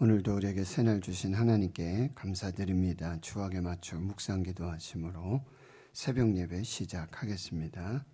오늘도 우리에게 새날 주신 하나님께 감사드립니다. 주악에 맞춰 묵상 기도하심으로 새벽 예배 시작하겠습니다.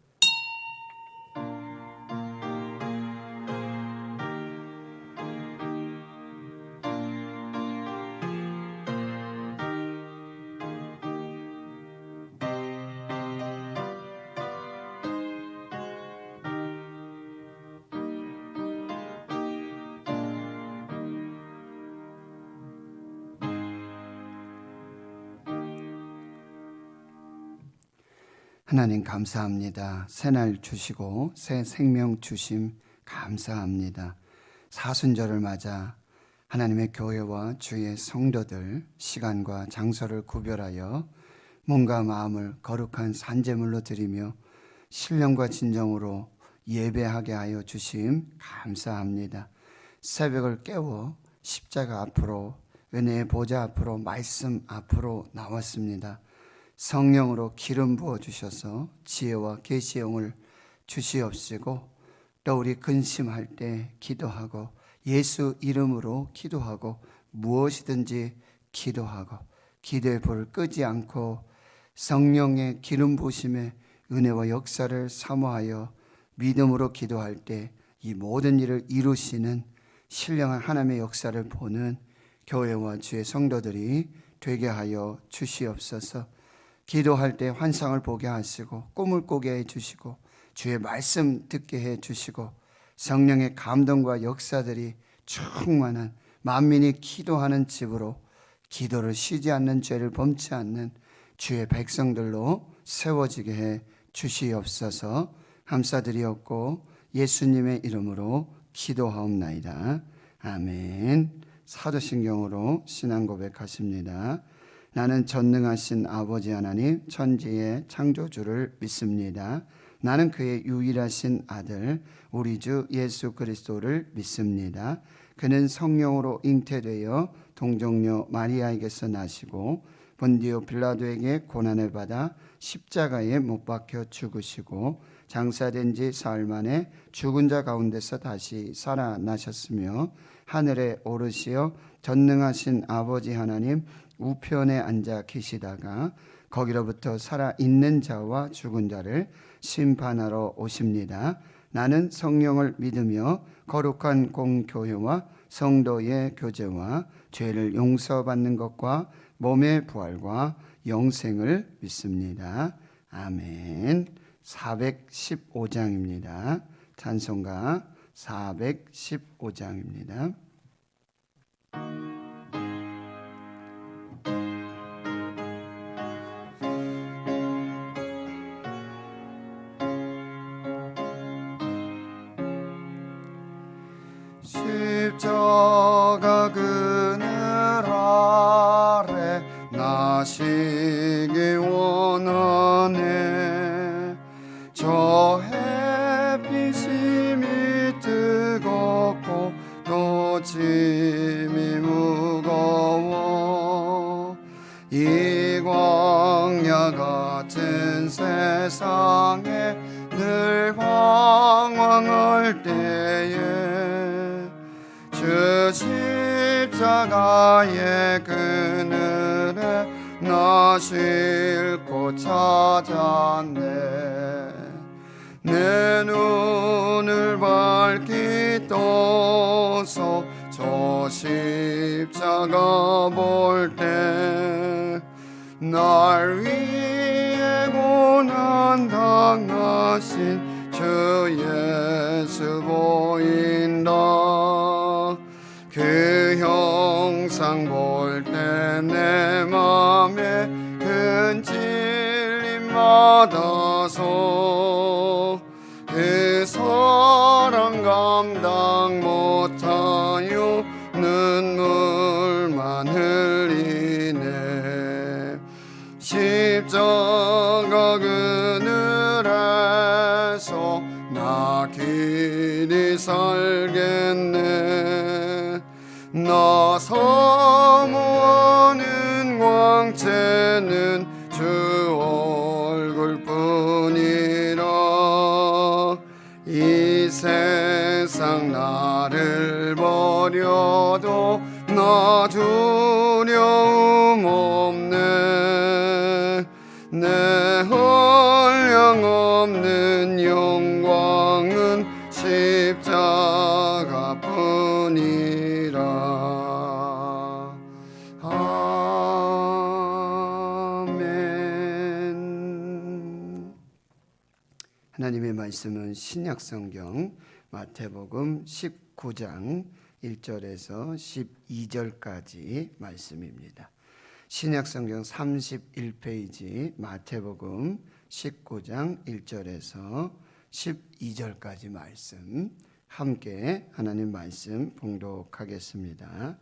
하나님 감사합니다. 새날 주시고 새 생명 주심 감사합니다. 사순절을 맞아 하나님의 교회와 주의 성도들 시간과 장소를 구별하여 몸과 마음을 거룩한 산제물로 드리며 신령과 진정으로 예배하게 하여 주심 감사합니다. 새벽을 깨워 십자가 앞으로 은혜의 보좌 앞으로 말씀 앞으로 나왔습니다. 성령으로 기름 부어 주셔서 지혜와 계시의 영을 주시옵시고 또 우리 근심할 때 기도하고 예수 이름으로 기도하고 무엇이든지 기도하고 기도의 불을 끄지 않고 성령의 기름 부으심의 은혜와 역사를 사모하여 믿음으로 기도할 때 이 모든 일을 이루시는 신령한 하나님의 역사를 보는 교회와 주의 성도들이 되게 하여 주시옵소서. 기도할 때 환상을 보게 하시고 꿈을 꾸게 해주시고 주의 말씀 듣게 해주시고 성령의 감동과 역사들이 충만한 만민이 기도하는 집으로 기도를 쉬지 않는 죄를 범치 않는 주의 백성들로 세워지게 해 주시옵소서. 감사드리옵고 예수님의 이름으로 기도하옵나이다. 아멘. 사도신경으로 신앙 고백하십니다. 나는 전능하신 아버지 하나님 천지의 창조주를 믿습니다. 나는 그의 유일하신 아들 우리 주 예수 그리스도를 믿습니다. 그는 성령으로 잉태되어 동정녀 마리아에게서 나시고 본디오 빌라도에게 고난을 받아 십자가에 못 박혀 죽으시고 장사된 지 사흘 만에 죽은 자 가운데서 다시 살아나셨으며 하늘에 오르시어 전능하신 아버지 하나님 우편에 앉아 계시다가 거기로부터 살아있는 자와 죽은 자를 심판하러 오십니다. 나는 성령을 믿으며 거룩한 공교회와 성도의 교제와 죄를 용서받는 것과 몸의 부활과 영생을 믿습니다. 아멘. 415장입니다. 찬송가 415장입니다. 십자가 그늘 아래 나시기 원하네. 저 햇빛이 뜨겁고 또 짐이 무거워 이 광야 같은 세상에 늘 방황할 때에 주 십자가의 그늘에 나 싣고 찾았네. 내 눈을 밝히 떠서 저 십자가 볼 때 날 위해 고난 당하신 주 예수 보인다. 그 형상 볼 때 내 맘에 큰 찔림 받아서 그 사랑 감당 못하여 눈물만 흘리네. 십자가 그늘에서 나 길이 살겠네. 나 사모하는 광채는 주 얼굴뿐이라. 이 세상 나를 버려도 나 나 두려움 없네. 내 한량 없는 영광은 십자가뿐이라. 아멘. 하나님의 말씀은 신약성경 마태복음 19장 1절에서 12절까지 말씀입니다. 신약성경 31페이지 마태복음 19장 1절에서 12절까지 말씀, 함께 하나님 말씀 봉독하겠습니다.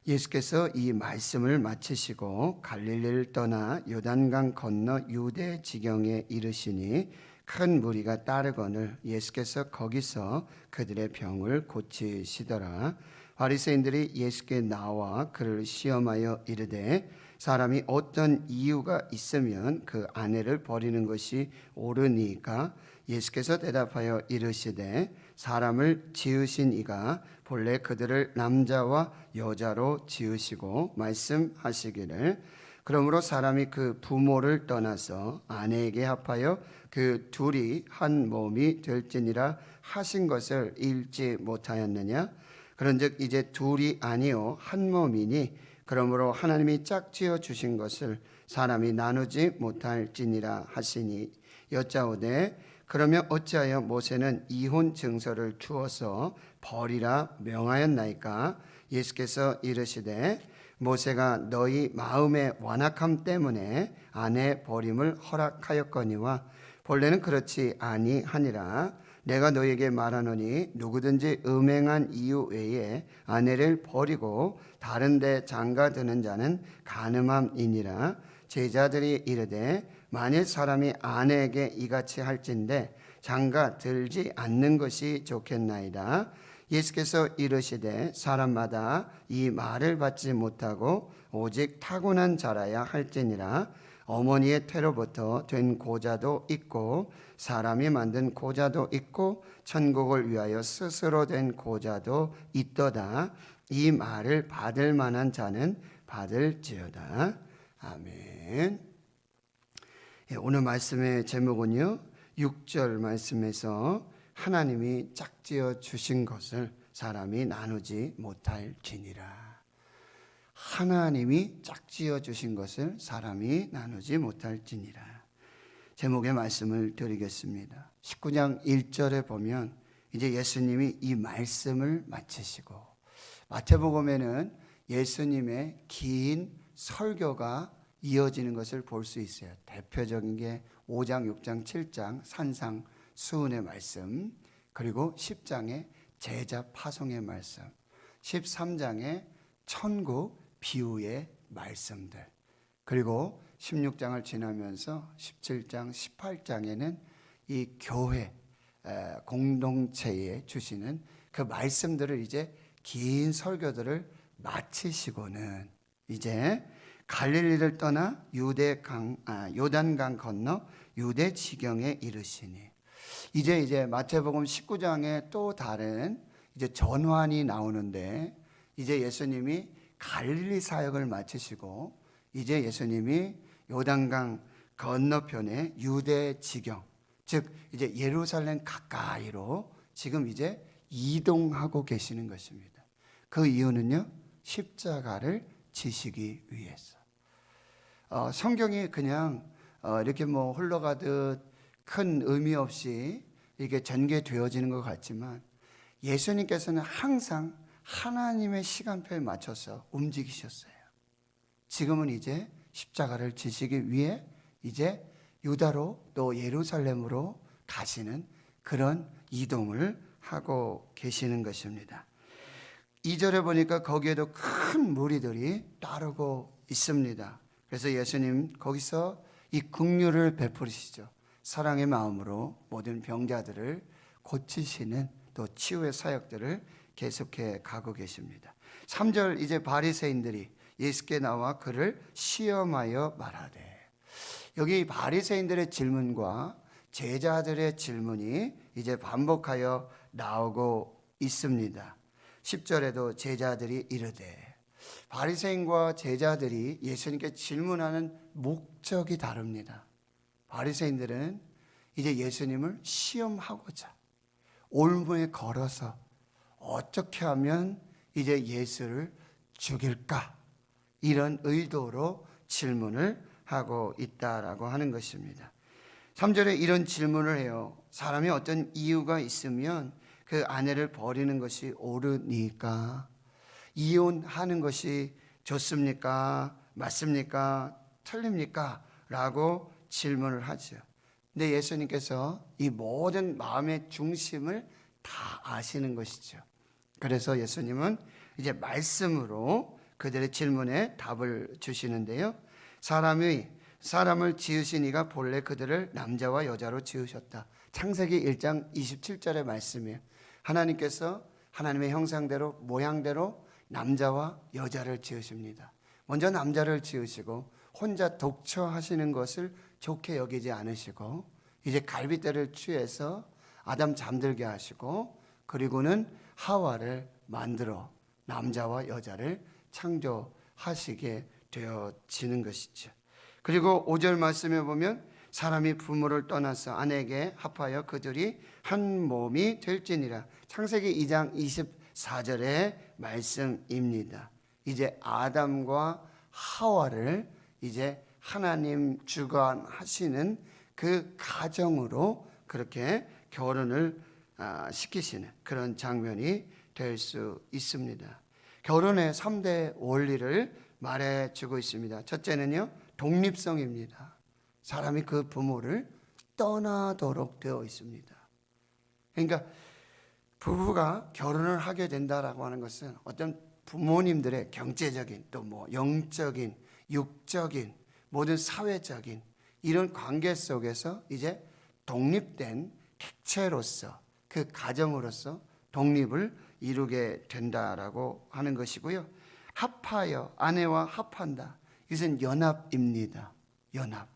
예수께서 이 말씀을 마치시고 갈릴리를 떠나 요단강 건너 유대 지경에 이르시니 큰 무리가 따르거늘 예수께서 거기서 그들의 병을 고치시더라. 바리새인들이 예수께 나와 그를 시험하여 이르되 사람이 어떤 이유가 있으면 그 아내를 버리는 것이 옳으니까? 예수께서 대답하여 이르시되 사람을 지으신 이가 본래 그들을 남자와 여자로 지으시고 말씀하시기를 그러므로 사람이 그 부모를 떠나서 아내에게 합하여 그 둘이 한 몸이 될지니라 하신 것을 읽지 못하였느냐? 그런즉 이제 둘이 아니요 한 몸이니 그러므로 하나님이 짝지어 주신 것을 사람이 나누지 못할지니라 하시니 여짜오되 그러면 어찌하여 모세는 이혼 증서를 주어서 버리라 명하였나이까? 예수께서 이르시되 모세가 너희 마음의 완악함 때문에 아내 버림을 허락하였거니와 본래는 그렇지 아니하니라. 내가 너에게 말하노니 누구든지 음행한 이유 외에 아내를 버리고 다른 데 장가드는 자는 간음함이니라. 제자들이 이르되 만일 사람이 아내에게 이같이 할진대 장가들지 않는 것이 좋겠나이다. 예수께서 이르시되 사람마다 이 말을 받지 못하고 오직 타고난 자라야 할지니라. 어머니의 태로부터 된 고자도 있고 사람이 만든 고자도 있고 천국을 위하여 스스로 된 고자도 있도다. 이 말을 받을 만한 자는 받을지어다. 아멘. 오늘 말씀의 제목은요 6절 말씀에서 하나님이 짝지어 주신 것을 사람이 나누지 못할지니라. 하나님이 짝지어 주신 것을 사람이 나누지 못할지니라. 제목의 말씀을 드리겠습니다. 19장 1절에 보면 이제 예수님이 이 말씀을 마치시고 마태복음에는 예수님의 긴 설교가 이어지는 것을 볼 수 있어요. 대표적인 게 5장, 6장, 7장 산상 수훈의 말씀, 그리고 10장의 제자 파송의 말씀, 13장의 천국 비유의 말씀들, 그리고 16장을 지나면서 17장, 18장에는 이 교회 공동체에 주시는 그 말씀들을 이제 긴 설교들을 마치시고는 이제 갈릴리를 떠나 요단강 건너 유대 지경에 이르시니 이제 마태복음 19장에 또 다른 이제 전환이 나오는데 이제 예수님이 갈릴리 사역을 마치시고 이제 예수님이 요단강 건너편의 유대 지경, 즉 이제 예루살렘 가까이로 지금 이제 이동하고 계시는 것입니다. 그 이유는요 십자가를 지시기 위해서. 성경이 그냥 이렇게 뭐 흘러가듯 큰 의미 없이 이게 전개되어지는 것 같지만 예수님께서는 항상 하나님의 시간표에 맞춰서 움직이셨어요. 지금은 이제 십자가를 지시기 위해 이제 유다로 또 예루살렘으로 가시는 그런 이동을 하고 계시는 것입니다. 2절에 보니까 거기에도 큰 무리들이 따르고 있습니다. 그래서 예수님 거기서 이 긍휼을 베푸시죠. 사랑의 마음으로 모든 병자들을 고치시는 또 치유의 사역들을 계속해 가고 계십니다. 3절 이제 바리새인들이 예수께 나와 그를 시험하여 말하되, 여기 바리새인들의 질문과 제자들의 질문이 이제 반복하여 나오고 있습니다. 10절에도 제자들이 이르되 바리새인과 제자들이 예수님께 질문하는 목적이 다릅니다. 바리새인들은 이제 예수님을 시험하고자 올무에 걸어서 어떻게 하면 이제 예수를 죽일까, 이런 의도로 질문을 하고 있다라고 하는 것입니다. 3절에 이런 질문을 해요. 사람이 어떤 이유가 있으면 그 아내를 버리는 것이 옳으니까, 이혼하는 것이 좋습니까? 맞습니까? 틀립니까? 라고 질문을 하죠. 근데 예수님께서 이 모든 마음의 중심을 다 아시는 것이죠. 그래서 예수님은 이제 말씀으로 그들의 질문에 답을 주시는데요. 사람을 지으신 이가 본래 그들을 남자와 여자로 지으셨다. 창세기 1장 27절의 말씀이에요. 하나님께서 하나님의 형상대로 모양대로 남자와 여자를 지으십니다. 먼저 남자를 지으시고 혼자 독처하시는 것을 좋게 여기지 않으시고 이제 갈빗대를 취해서 아담 잠들게 하시고 그리고는 하와를 만들어 남자와 여자를 창조하시게 되어지는 것이죠. 그리고 5절 말씀에 보면 사람이 부모를 떠나서 아내에게 합하여 그들이 한 몸이 될지니라. 창세기 2장 24절의 말씀입니다. 이제 아담과 하와를 이제 하나님 주관하시는 그 가정으로 그렇게 결혼을 시키시는 그런 장면이 될 수 있습니다. 결혼의 3대 원리를 말해주고 있습니다. 첫째는요, 독립성입니다. 사람이 그 부모를 떠나도록 되어 있습니다. 그러니까 부부가 결혼을 하게 된다라고 하는 것은 어떤 부모님들의 경제적인 또 뭐 영적인, 육적인, 모든 사회적인 이런 관계 속에서 이제 독립된 객체로서 그 가정으로서 독립을 이루게 된다라고 하는 것이고요. 합하여, 아내와 합한다. 이것은 연합입니다. 연합.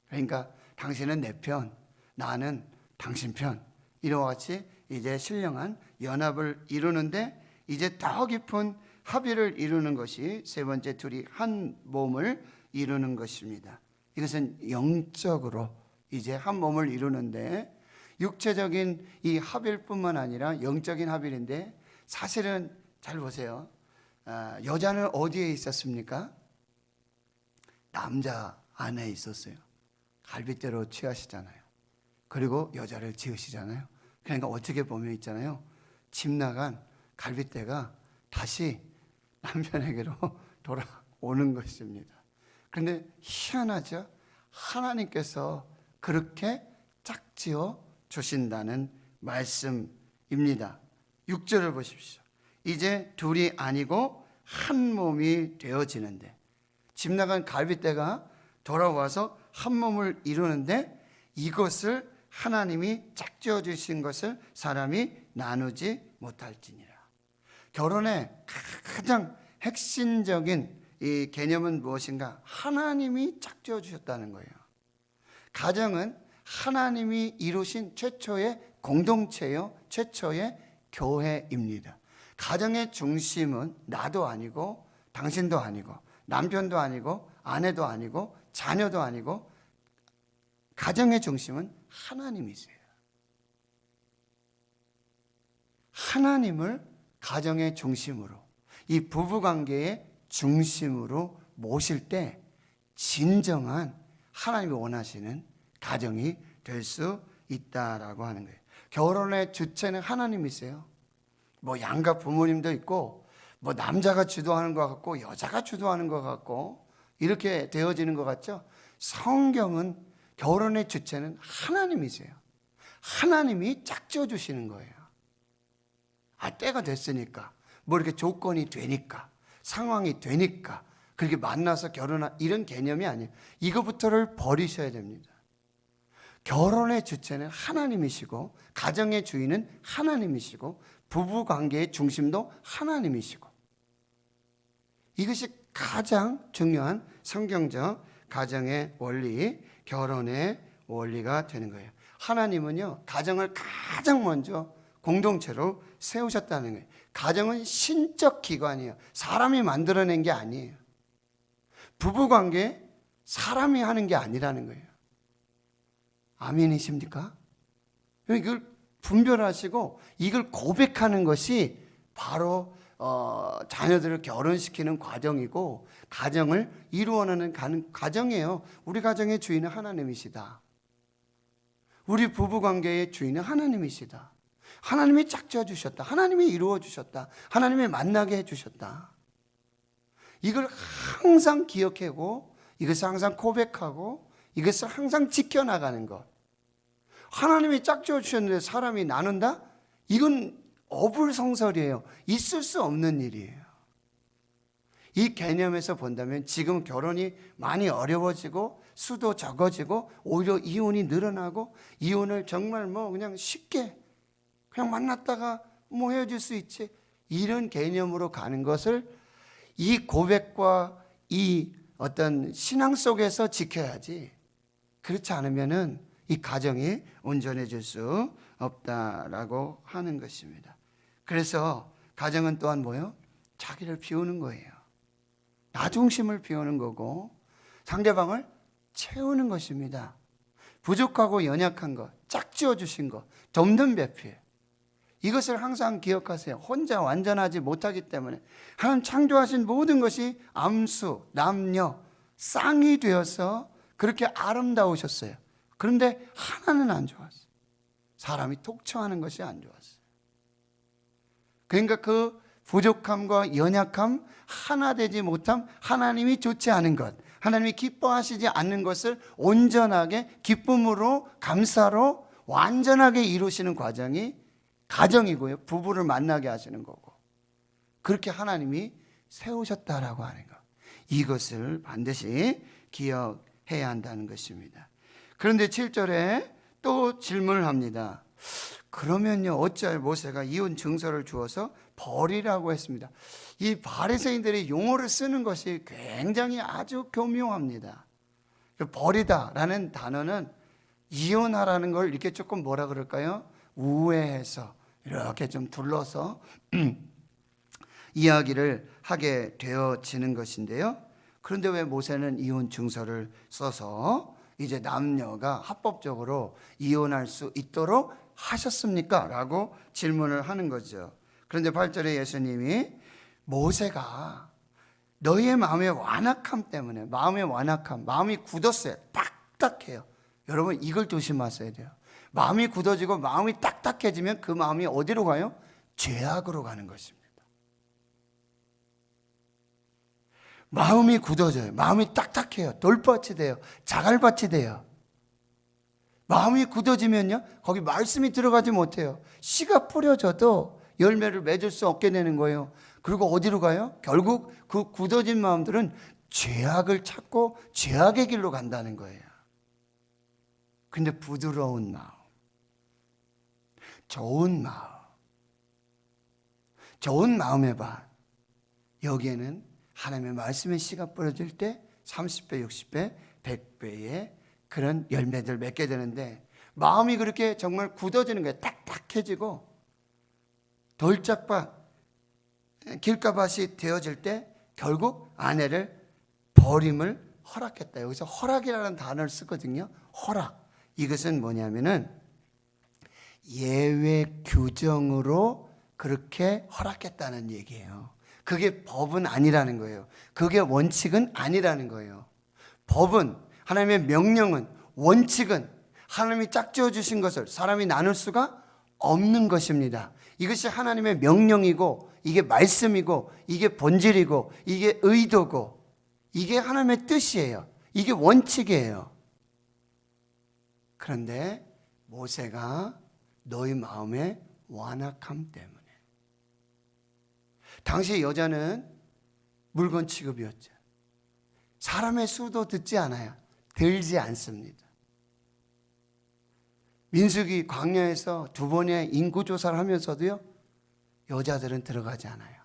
그러니까 당신은 내 편, 나는 당신 편. 이와 같이 이제 신령한 연합을 이루는데 이제 더 깊은 합의를 이루는 것이 세 번째, 둘이 한 몸을 이루는 것입니다. 이것은 영적으로 이제 한 몸을 이루는데 육체적인 이 합일 뿐만 아니라 영적인 합일인데 사실은 잘 보세요. 여자는 어디에 있었습니까? 남자 안에 있었어요. 갈빗대로 취하시잖아요. 그리고 여자를 지으시잖아요. 그러니까 어떻게 보면 있잖아요. 집 나간 갈빗대가 다시 남편에게로 돌아오는 것입니다. 그런데 희한하죠? 하나님께서 그렇게 짝지어 주신다는 말씀입니다. 6절을 보십시오. 이제 둘이 아니고 한 몸이 되어지는데, 집 나간 갈빗대가 돌아와서 한 몸을 이루는데 이것을 하나님이 짝지어 주신 것을 사람이 나누지 못할지니라. 결혼의 가장 핵심적인 이 개념은 무엇인가? 하나님이 짝지어 주셨다는 거예요. 가정은 하나님이 이루신 최초의 공동체요, 최초의 교회입니다. 가정의 중심은 나도 아니고 당신도 아니고 남편도 아니고 아내도 아니고 자녀도 아니고 가정의 중심은 하나님이세요. 하나님을 가정의 중심으로, 이 부부관계의 중심으로 모실 때 진정한 하나님이 원하시는 가정이 될 수 있다라고 하는 거예요. 결혼의 주체는 하나님이세요. 뭐 양가 부모님도 있고 뭐 남자가 주도하는 것 같고 여자가 주도하는 것 같고 이렇게 되어지는 것 같죠. 성경은 결혼의 주체는 하나님이세요. 하나님이 짝지어 주시는 거예요. 때가 됐으니까 뭐 이렇게 조건이 되니까 상황이 되니까 그렇게 만나서 결혼한 이런 개념이 아니에요. 이거부터를 버리셔야 됩니다. 결혼의 주체는 하나님이시고 가정의 주인은 하나님이시고 부부관계의 중심도 하나님이시고, 이것이 가장 중요한 성경적 가정의 원리, 결혼의 원리가 되는 거예요. 하나님은요, 가정을 가장 먼저 공동체로 세우셨다는 거예요. 가정은 신적 기관이에요. 사람이 만들어낸 게 아니에요. 부부관계 사람이 하는 게 아니라는 거예요. 아멘이십니까? 이걸 분별하시고 이걸 고백하는 것이 바로 자녀들을 결혼시키는 과정이고 가정을 이루어내는 과정이에요. 우리 가정의 주인은 하나님이시다. 우리 부부관계의 주인은 하나님이시다. 하나님이 짝지어 주셨다. 하나님이 이루어 주셨다. 하나님이 만나게 해주셨다. 이걸 항상 기억하고 이것을 항상 고백하고 이것을 항상 지켜나가는 것. 하나님이 짝지어 주셨는데 사람이 나눈다? 이건 어불성설이에요. 있을 수 없는 일이에요. 이 개념에서 본다면 지금 결혼이 많이 어려워지고 수도 적어지고 오히려 이혼이 늘어나고 이혼을 정말 그냥 쉽게 그냥 만났다가 헤어질 수 있지, 이런 개념으로 가는 것을 이 고백과 이 어떤 신앙 속에서 지켜야지, 그렇지 않으면은 이 가정이 온전해질 수 없다라고 하는 것입니다. 그래서 가정은 또한 뭐예요? 자기를 비우는 거예요. 나 중심을 비우는 거고 상대방을 채우는 것입니다. 부족하고 연약한 것, 짝지어 주신 것, 돕는 배필, 이것을 항상 기억하세요. 혼자 완전하지 못하기 때문에 하나님 창조하신 모든 것이 암수, 남녀, 쌍이 되어서 그렇게 아름다우셨어요. 그런데 하나는 안 좋았어요. 사람이 독처하는 것이 안 좋았어요. 그러니까 그 부족함과 연약함, 하나 되지 못함, 하나님이 좋지 않은 것, 하나님이 기뻐하시지 않는 것을 온전하게 기쁨으로, 감사로 완전하게 이루시는 과정이 가정이고요. 부부를 만나게 하시는 거고, 그렇게 하나님이 세우셨다라고 하는 것, 이것을 반드시 기억해야 한다는 것입니다. 그런데 7절에 또 질문을 합니다. 그러면요, 어찌하여 모세가 이혼 증서를 주어서 버리라고 했습니다. 이 바리새인들이 용어를 쓰는 것이 굉장히 아주 교묘합니다. 버리다라는 단어는 이혼하라는 걸 이렇게 조금 뭐라 그럴까요? 우회해서 이렇게 좀 둘러서 이야기를 하게 되어지는 것인데요. 그런데 왜 모세는 이혼 증서를 써서 이제 남녀가 합법적으로 이혼할 수 있도록 하셨습니까? 라고 질문을 하는 거죠. 그런데 8절에 예수님이 모세가 너희의 마음의 완악함 때문에, 마음의 완악함, 마음이 굳었어요. 딱딱해요. 여러분 이걸 조심하셔야 돼요. 마음이 굳어지고 마음이 딱딱해지면 그 마음이 어디로 가요? 죄악으로 가는 것입니다. 마음이 굳어져요. 마음이 딱딱해요. 돌밭이 돼요. 자갈밭이 돼요. 마음이 굳어지면요, 거기 말씀이 들어가지 못해요. 씨가 뿌려져도 열매를 맺을 수 없게 되는 거예요. 그리고 어디로 가요? 결국 그 굳어진 마음들은 죄악을 찾고 죄악의 길로 간다는 거예요. 근데 부드러운 마음, 좋은 마음, 좋은 마음의 밭, 여기에는 하나님의 말씀의 씨가 뿌려질 때 30배, 60배, 100배의 그런 열매들 맺게 되는데, 마음이 그렇게 정말 굳어지는 거예요. 딱딱해지고 돌짝밭, 길가밭이 되어질 때 결국 아내를 버림을 허락했다. 여기서 허락이라는 단어를 쓰거든요. 허락. 이것은 뭐냐면은 예외 규정으로 그렇게 허락했다는 얘기예요. 그게 법은 아니라는 거예요. 그게 원칙은 아니라는 거예요. 법은, 하나님의 명령은, 원칙은 하나님이 짝지어 주신 것을 사람이 나눌 수가 없는 것입니다. 이것이 하나님의 명령이고, 이게 말씀이고, 이게 본질이고, 이게 의도고, 이게 하나님의 뜻이에요. 이게 원칙이에요. 그런데 모세가 너희 마음의 완악함 때문에, 당시 여자는 물건 취급이었죠. 사람의 수도 듣지 않아요. 들지 않습니다. 민수기 광야에서 2번의 인구조사를 하면서도요, 여자들은 들어가지 않아요.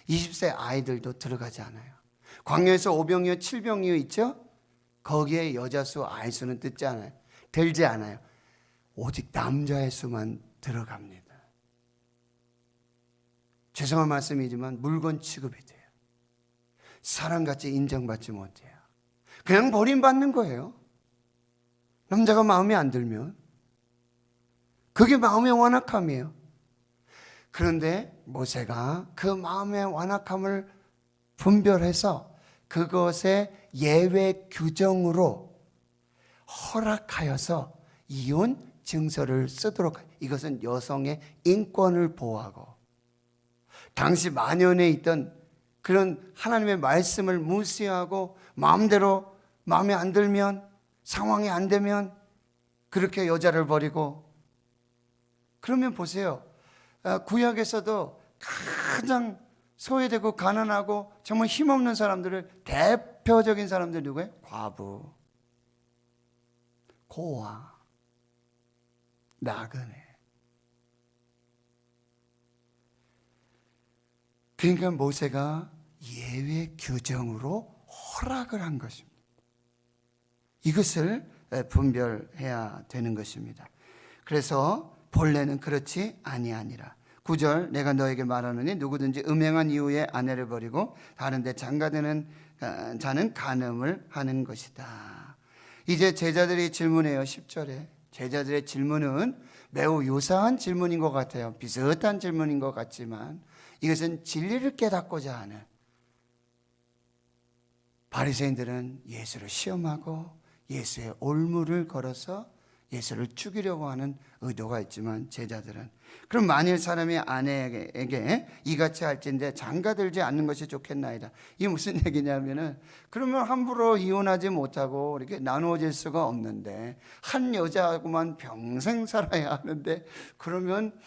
20세 아이들도 들어가지 않아요. 광야에서 5병이요 7병이요 있죠? 거기에 여자 수, 아이 수는 듣지 않아요. 들지 않아요. 오직 남자의 수만 들어갑니다. 죄송한 말씀이지만 물건 취급이 돼요. 사람같이 인정받지 못해요. 그냥 버림받는 거예요. 남자가 마음에 안 들면. 그게 마음의 완악함이에요. 그런데 모세가 그 마음의 완악함을 분별해서 그것의 예외 규정으로 허락하여서 이혼 증서를 쓰도록, 이것은 여성의 인권을 보호하고 당시 만연해 있던 그런 하나님의 말씀을 무시하고 마음대로 마음에 안 들면, 상황이 안 되면 그렇게 여자를 버리고. 그러면 보세요, 구약에서도 가장 소외되고 가난하고 정말 힘없는 사람들을, 대표적인 사람들 누구예요? 과부, 고아, 나그네. 그러니까 모세가 예외 규정으로 허락을 한 것입니다. 이것을 분별해야 되는 것입니다. 그래서 본래는 그렇지 아니하니라. 9절, 내가 너에게 말하노니 누구든지 음행한 이후에 아내를 버리고 다른 데 장가드는 자는 간음을 하는 것이다. 이제 제자들이 질문해요. 10절에 제자들의 질문은 매우 유사한 질문인 것 같아요. 비슷한 질문인 것 같지만 이것은 진리를 깨닫고자 하는, 바리새인들은 예수를 시험하고 예수의 올무를 걸어서 예수를 죽이려고 하는 의도가 있지만, 제자들은 그럼 만일 사람이 아내에게 이같이 할진대 장가들지 않는 것이 좋겠나이다. 이게 무슨 얘기냐면은, 그러면 함부로 이혼하지 못하고 이렇게 나누어질 수가 없는데 한 여자하고만 평생 살아야 하는데, 그러면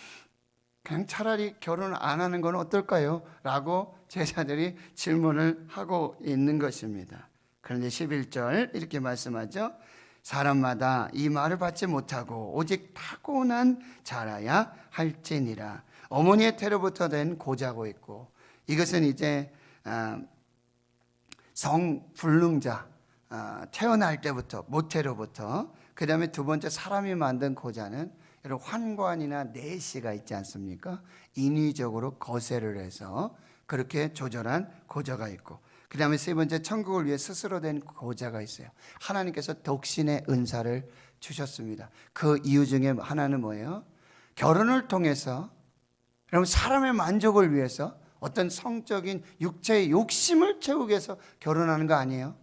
그냥 차라리 결혼 안 하는 건 어떨까요? 라고 제자들이 질문을 하고 있는 것입니다. 그런데 11절 이렇게 말씀하죠. 사람마다 이 말을 받지 못하고 오직 타고난 자라야 할지니라. 어머니의 태로부터 된 고자고 있고, 이것은 이제 성불능자, 태어날 때부터 모태로부터, 그 다음에 두 번째 사람이 만든 고자는 여러분 환관이나 내시가 있지 않습니까? 인위적으로 거세를 해서 그렇게 조절한 고자가 있고, 그 다음에 세 번째 천국을 위해 스스로 된 고자가 있어요. 하나님께서 독신의 은사를 주셨습니다. 그 이유 중에 하나는 뭐예요? 결혼을 통해서 여러분 사람의 만족을 위해서 어떤 성적인 육체의 욕심을 채우기 위해서 결혼하는 거 아니에요?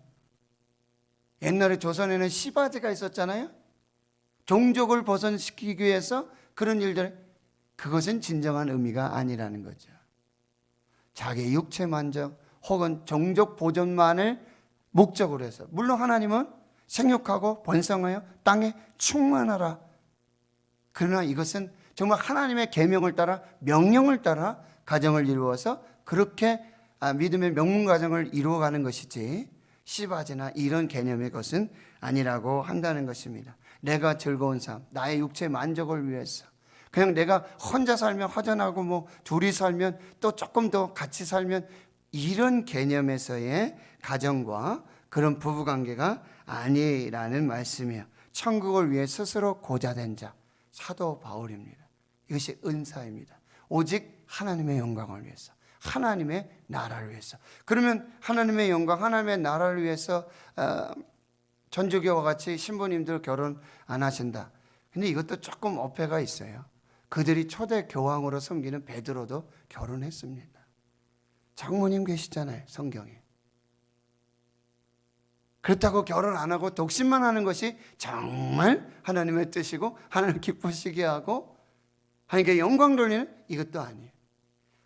옛날에 조선에는 시바지가 있었잖아요. 종족을 벗어시키기 위해서 그런 일들, 그것은 진정한 의미가 아니라는 거죠. 자기의 육체 만족 혹은 종족 보존만을 목적으로 해서, 물론 하나님은 생육하고 번성하여 땅에 충만하라. 그러나 이것은 정말 하나님의 계명을 따라, 명령을 따라 가정을 이루어서 그렇게 믿음의 명문 가정을 이루어가는 것이지, 시바지나 이런 개념의 것은 아니라고 한다는 것입니다. 내가 즐거운 삶, 나의 육체 만족을 위해서, 그냥 내가 혼자 살면 허전하고 뭐 둘이 살면 또 조금 더 같이 살면, 이런 개념에서의 가정과 그런 부부관계가 아니라는 말씀이에요. 천국을 위해 스스로 고자된 자, 사도 바울입니다. 이것이 은사입니다. 오직 하나님의 영광을 위해서, 하나님의 나라를 위해서. 그러면 하나님의 영광, 하나님의 나라를 위해서 전주교와 같이 신부님들 결혼 안 하신다. 근데 이것도 조금 어폐가 있어요. 그들이 초대 교황으로 섬기는 베드로도 결혼했습니다. 장모님 계시잖아요, 성경에. 그렇다고 결혼 안 하고 독신만 하는 것이 정말 하나님의 뜻이고 하나님 기쁘시게 하고 하나님께 영광 돌리는, 이것도 아니에요.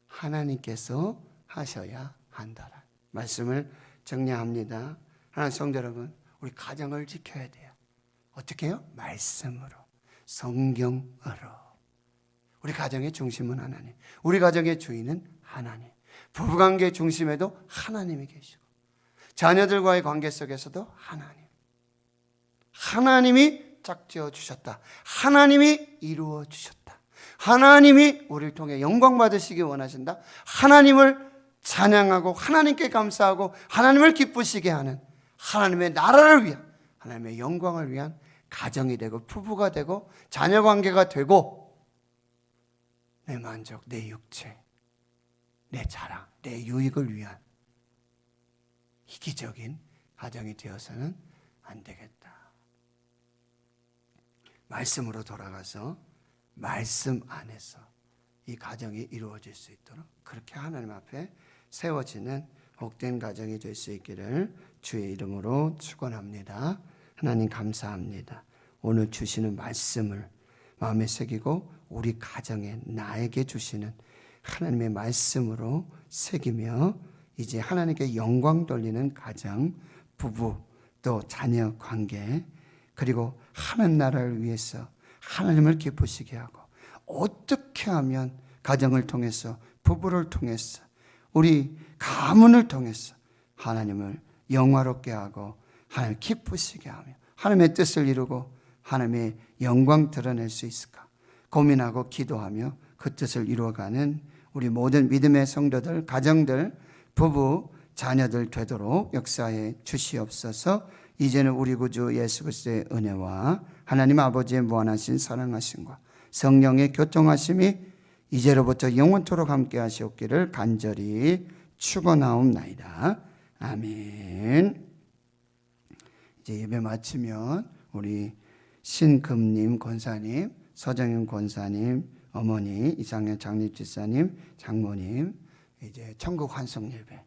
하나님께서 하셔야 한다라 말씀을 정리합니다. 하나님 성도 여러분, 우리 가정을 지켜야 돼요. 어떻게 해요? 말씀으로, 성경으로. 우리 가정의 중심은 하나님, 우리 가정의 주인은 하나님. 부부관계 중심에도 하나님이 계시고, 자녀들과의 관계 속에서도 하나님. 하나님이 짝지어 주셨다. 하나님이 이루어 주셨다. 하나님이 우리를 통해 영광 받으시기 원하신다. 하나님을 찬양하고 하나님께 감사하고 하나님을 기쁘시게 하는, 하나님의 나라를 위한, 하나님의 영광을 위한 가정이 되고 부부가 되고 자녀 관계가 되고, 내 만족, 내 육체, 내 자랑, 내 유익을 위한 이기적인 가정이 되어서는 안 되겠다. 말씀으로 돌아가서 말씀 안에서 이 가정이 이루어질 수 있도록 그렇게 하나님 앞에 세워지는 복된 가정이 될 수 있기를 주의 이름으로 축원합니다. 하나님 감사합니다. 오늘 주시는 말씀을 마음에 새기고 우리 가정에 나에게 주시는 하나님의 말씀으로 새기며 이제 하나님께 영광 돌리는 가정, 부부, 또 자녀 관계, 그리고 하나님 나라를 위해서 하나님을 기쁘시게 하고 어떻게 하면 가정을 통해서, 부부를 통해서, 우리 가문을 통해서 하나님을 영화롭게 하고 하나님 기쁘시게 하며 하나님의 뜻을 이루고 하나님의 영광 드러낼 수 있을까 고민하고 기도하며 그 뜻을 이루어가는 우리 모든 믿음의 성도들, 가정들, 부부, 자녀들 되도록 역사해 주시옵소서. 이제는 우리 구주 예수 그리스도의 은혜와 하나님 아버지의 무한하신 사랑하심과 성령의 교통하심이 이제로부터 영원토록 함께 하시옵기를 간절히 축원하옵나이다. 아멘. 이제 예배 마치면 우리 신금님 권사님, 서정윤 권사님, 어머니 이상현 장립집사님, 장모님 이제 천국 환송 예배